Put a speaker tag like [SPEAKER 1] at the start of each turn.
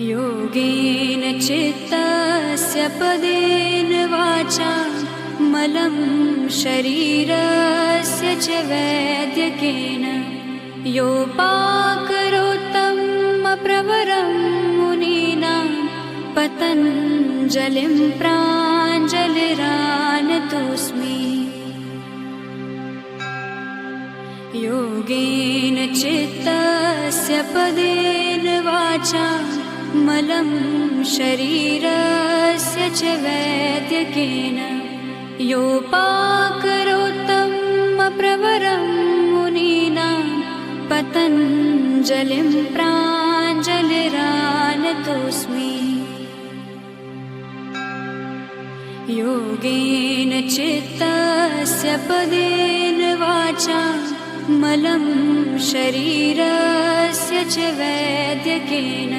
[SPEAKER 1] योगेन चित्तस्य पदेन वाचा मलं शरीरस्य च वैद्यकेन योपाकरोत्तं प्रवरं मुनीनां पतञ्जलिं प्राञ्जलिरानतोऽस्मि। योगेन चित्तस्य पदेन वाचा मलं शरीरस्य च वैद्यकेन योपाकरोत्तं प्रवरं मुनीनां पतञ्जलिं प्राञ्जलिरानतोऽस्मि। योगेन चित्तस्य पदेन वाचा मलं शरीरस्य च वैद्यकेन